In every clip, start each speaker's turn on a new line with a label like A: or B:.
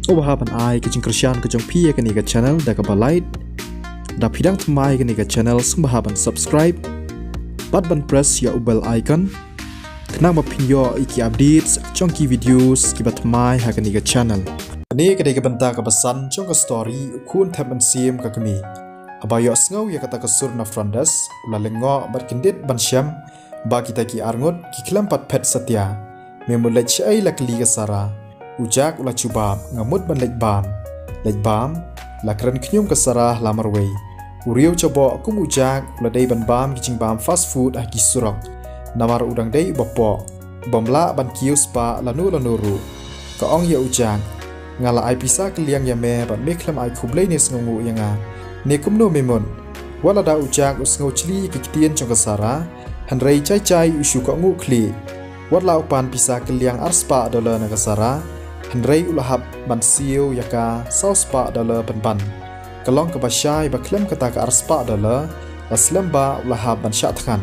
A: Obahaban ai ke Jingkrisian ke Jong Pie ke ni ke channel da ke balait da pidang Thmai ke ni ke channel sumbahaban subscribe bat ban press ya ubel icon kenang mapinyo iki updates chongki videos ki bat Thmai ha ke ni ke channel ni ke de ke benta ke pesan chong ke story Khun Thepmynsiem ke Kmie abayo sngaw ya kata ke sur na frondas ula lengo berkendit ban syam ba kita ki arngut ki kelampat pet setia memulai chai la kli ke sara ujak ula cubab ngamut ban lek bam la Kren knyum ke sara lamarwei uriu coba kum ujak ula dei ban bam ki bam fast food ki surok namar udang dei bopo bomla ban kius pa lanu ru ka ong ya ujak ngala ai pisa keliang ya me ban meklam ai khublei ne sngu yanga ne kumno memon wala da ujak usngau chli ki kitien chong ke sara hanrei chai usu ka ngu kli wala upan pisa keliang arspa dola na ke sara Henry ulahap ban siu yaka sauspa dollar ban kalong ke basyai ba klem kata ke arspa dollar aslam ba ulahap ban syatkan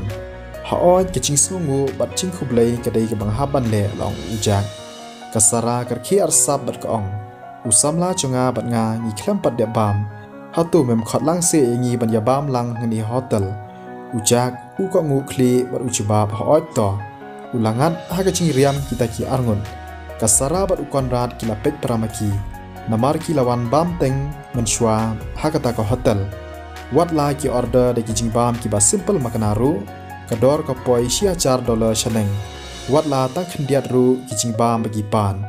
A: haoi ke cing sungu bat cing khublei ke dei ke bang haban le long ujak kasara kerki arsap bat kaong usamla chunga bat nga ngi klem pat de bam hatu mem khot lang se ngi ban ya bam lang ngani hotel ujak u ko ngu kli bat uchibab haoi to ulangan ha ke cing riam kita ki arngun kasara bat ukon rat kila pet pramaki namar kilawan bam teng menshwa hakata ka hotel wat la ki order de kijing bam ki ba simple makanaru kador ka poi $6 shaleng wat la tang khendiat ru kijing bam bagi pan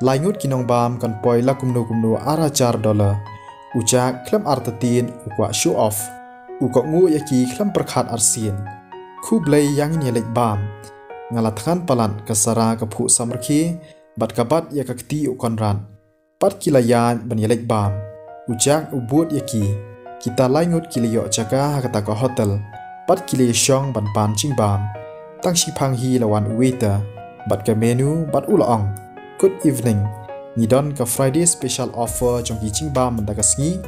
A: laingut kinong bam kan poi la kumnu $4 ujak klam artatin ukwa show off ukok ngu yaki klam perkhat arsin khublei yang ni lek bam ngalatkan palan kasara ka phu samrki bat kabat ya kakti ukonran pat kilayan ban yelek bam ujak ubut yaki kita laingut kiliyo jaga hakata ka hotel pat kili syong ban pancing bam tang si Phang hi lawan waiter bat ka menu bat ulaong good evening nidon ka Friday special offer jong kiching bam manda ka sngi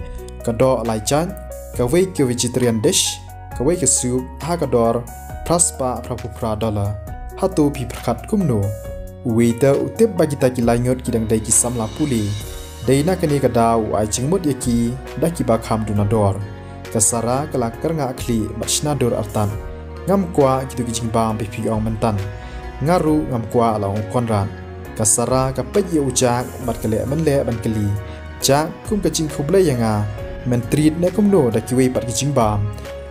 A: ka do lai chan ka wei ke vegetarian dish ka wei ke soup ha ka dor praspa prapupra dollar hatu pi perkat kumno waiter utip bagi taki laingut kidang dai ki Samla puli daina kani ka daw ai chingmut yaki daki ba kham Donakor kasara kala karnga akli machna dor artan ngam kwa kitu ki jingbam bi pi ong mentan ngaru ngam kwa ala ong konran kasara ka pej ye ujak mat kale menle ban kali jak kum ka jing khuble yanga men treat ne kumno da kiwei pat ki jingbam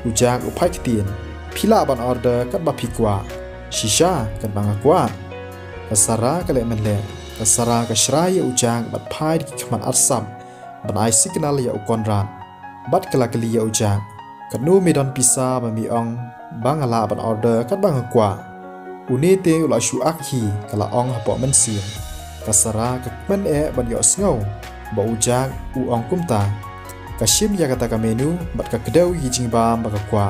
A: ujak upai kitien phila ban order kat ba phikwa shisha kan banga kwa kasara kale menle kasara ka shrai ujang bat phai ki khman arsam ban ai signal ya ukonran bat kala kali ya ujang kanu midon pisa ba mi ong bangala ban order kat bang kwa unete ula shu akhi kala ong hapo mensim kasara ka men e ban yo sngaw ba ujang u ong kumta kashim ya kata ka menu bat ka kedau yi jingbam ba ka kwa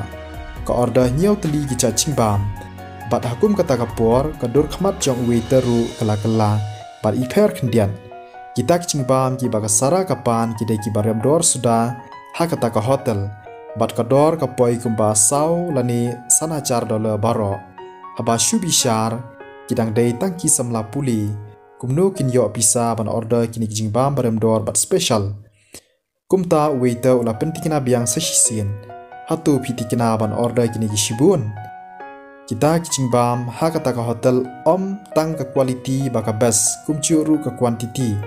A: ka order nyau teli ki cha jingbam bat hakum kata kapor kadur khmat jong waiter ru kala bat iper khendian kita kingbam ki bagasara kapan ki dei ki barem dor suda ha kata ka hotel bat kador ka poi kumba sau lani $1 baro haba shubishar kidang dei tangki Samla puli kumno kinyo pisa ban order kini kingbam barem dor bat special kumta waiter ula pentikina biang sesisien hatu pitikina ban order kini ki Shibun kita kicing bam ha kata ka hotel om tang ka quality baka best kumchuru ka quantity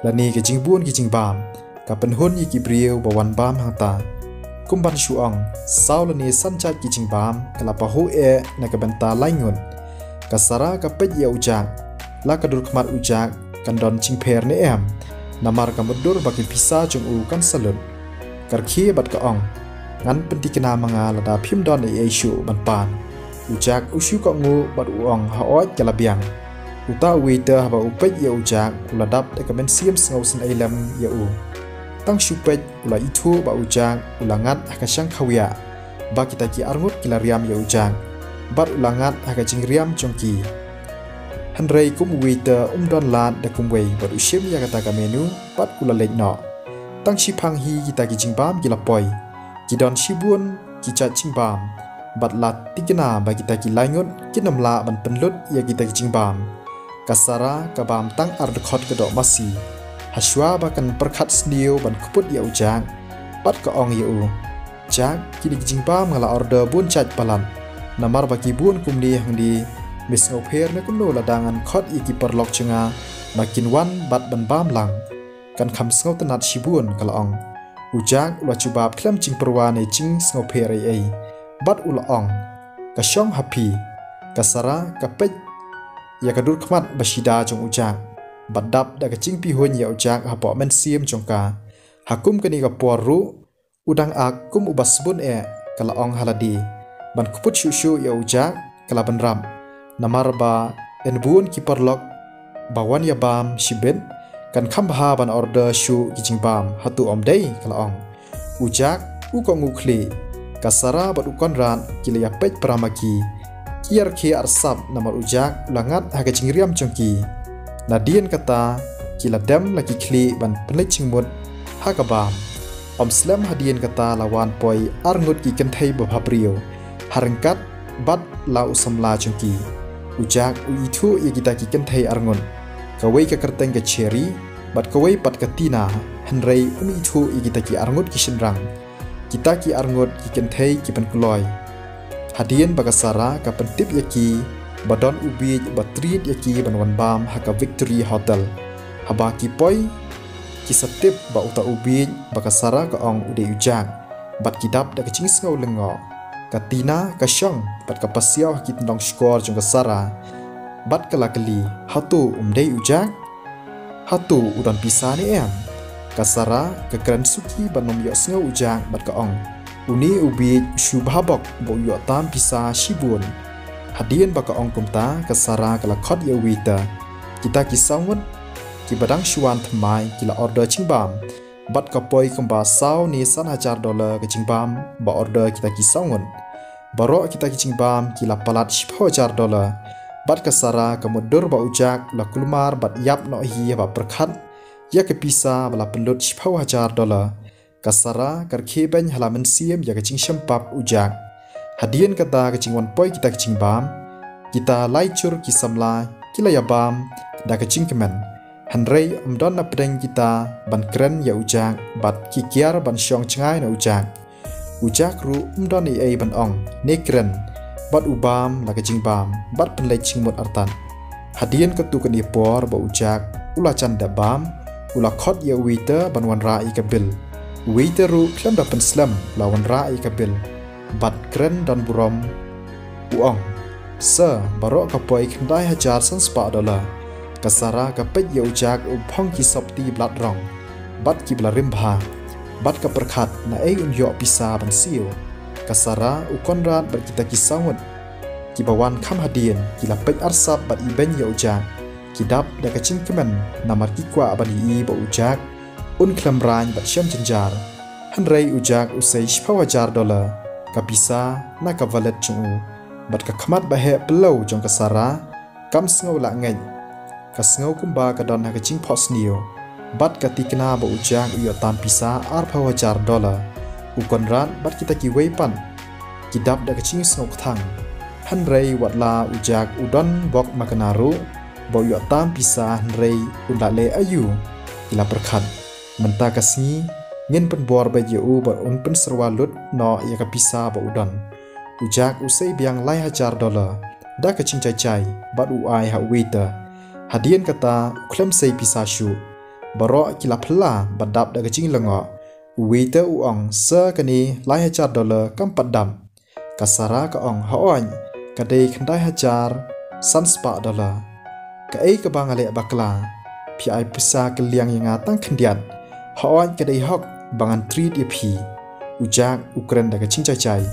A: lani kicing bun kicing bam ka penhun yi kibriu bawan bam hangta kumban shuang saw lani sanchat kicing bam kala pahu e na ka benta laingun kasara ka pej ya ujak la kadur kmat ujak kan don chingper ne em namar ka mudur baki pisa jong u kan salun karki bat ka ong ngan pentikena manga lada phim don e issue ban pan ujak usu ko ngu bat uong haot kalabiang uta waiter ba upej ya ujak uladap de kamen siem sngaw sen ailam ya u tang supej ula itu ba ujak ulangat akasyang khawia ba kita ki arngut kilariam ya ujak bat ulangat akajing riam chongki hanrei kum waiter don lat de kumwei bat usim ya kata ka menu bat ula lekno tang si Phang hi kita ki jingbam kilapoi kidon Shibun ki cha jingbam bat lat tigna ba kita ki laingut kinamla ban penlut ya kita ki jingbam kasara kabam tang ardkhot kedok masi Haswa bahkan perkat sendiri ban kuput ya ujak bat ka ong ya u jak kini jingbam ngala order bun chat palan namar bagi bun kumdi hang di misngopher na kuno ladangan khot iki perlok chenga makin wan bat ban bam lang kan kham sngo tanat shibun kala ong ujak ula chubab klam ching perwane ching snopher ai bat ula ong ka shong happy kasara ka pej ya kadur khmat bashida jong ujak badap da ka ching pi hon ya ujak hapo men siem jongka hakum kani ka poru udang akum ubasbun kala ong haladi ban kuput shushu ya ujak kala ban ram namar ba enbun kiperlok bawan ya bam shibin kan khambha ban order shu kijingbam hatu omdei kala ong ujak u ko ngukli kasara bat ukon ran kila ya pej pramaki kiar ke arsap namar ujak ulangat haga jingriam chongki nadien kata kila dem lagi kli ban penlek chingmut hakabam om slam hadien kata lawan poi arngut ki kenthei babhabrio harengkat bat lau samla chongki ujak uithu ye kita ki kenthei arngun kawai ka kerteng ke cherry bat kawai pat katina henrei uithu ye kita ki arngut ki shenrang kita ki arngut ki kenthei ki penkuloi hadien bagasara ka pentip ye ki badon ubi batrit ye ki banwan bam haka victory hotel habaki poi kisatip ba uta ubi bakasara ka ong ude ujak bat kidap da kaching sngau lengo katina kasyong bat kapasiaw kit ndong skor jong kasara bat kalakali hatu umdei ujak hatu udan pisani kasara ka Kren suki banom yo sngau ujak bat ka ong uni ubi shubhabok bo yo tam pisa Shibun hadien baka ong kumta kasara kala khot ya wita kita kisawngun ki badang shuan thmai kila order chingbam bat ka poi kamba saw ni $1,000 ke chingbam ba order kita kisawngun baro kita ki chingbam kila palat $10,000 bat kasara kamudur ba ujak la kulmar bat yap no hi ba perkhat ya ke pisa bala pelut $10,000 kasara karkhe ben halaman siem ya ke chingsham pap ujak hadien kata ke chingwan poi kita ke chingbam kita laicur ki samla kila ya bam da ke chingkemen Henrei amdon na pedeng kita ban Kren ya ujak bat Phikir ban shong chengai na ujak ru amdon ni ban ong ne Kren bat ubam la ke jingbam bat penlei chingmut artan hadien ketu ke ni por ba ujak ula canda bam ula khot ya wita ban wan ra i kabil wita ru klam da penslam lawan ra i kabil bat Kren dan burom uong se baro ka poi khandai $1,000 kasara ka pej ya ujak Phang ki sopti blat rong bat ki blarim bha bat ka perkhat na un yo pisa ban siu kasara ukonrat bat kita ki sawut ki bawan kham hadien ki la pej arsap bat iben ya ujak ki dap da ka chingkemen namar ki kwa ban i ba ujak un klam ran bat syam jenjar henrei ujak usai $10,000 ka pisa na ka valet chung bat ka khmat ba he pelau jong kasara kam sngau la ngai kasngau kumba ka don ha ka ching phos niu bat ka tikna ba ujak yo tam pisa $4,000 ukonran bat kita ki weipan kidap da ka ching sngau thang hanrei watla ujak udon bok makanaru ba yo tam pisa hanrei undale ayu ila perkhat menta kasni ngin pen bor ba yo ba un pen serwalut no ya ka pisa ba udon ujak usai biang $1,000 da ka ching chai bat uai ha waiter hadien kata klem sei pisashu baro kila phla badap da gaching lengo waiter uong se kani $1,000 kam padam kasara ka ong haon kadai khandai $1,000 ka ei ka bangale bakla pi ai pisa keliang yang atang khandiat haon kadai hok bangan treat ye phi ujak ukren da gaching chai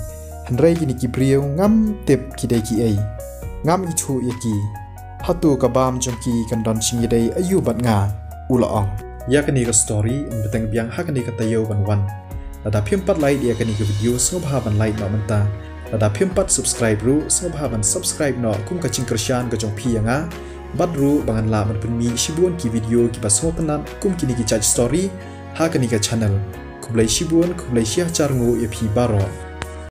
A: hanrei kini ki priu ngam tip kidai ki ei ngam itu ye ki hatu kabam jongki kandon Jingïadei ayu bat nga ulaong ya kani ka story in beteng biang ha kani ka tayo ban wan lada phimpat like ya kani ka video sngobha ban like no manta lada phimpat subscribe ru sngobha ban subscribe no kum ka ching krishan ka jong phi nga bat ru bangan la man pun mi Shibun ki video ki baso kanan kum kini ki charge story ha kani ka channel kublai Shibun kublai syah charngu ya phi baro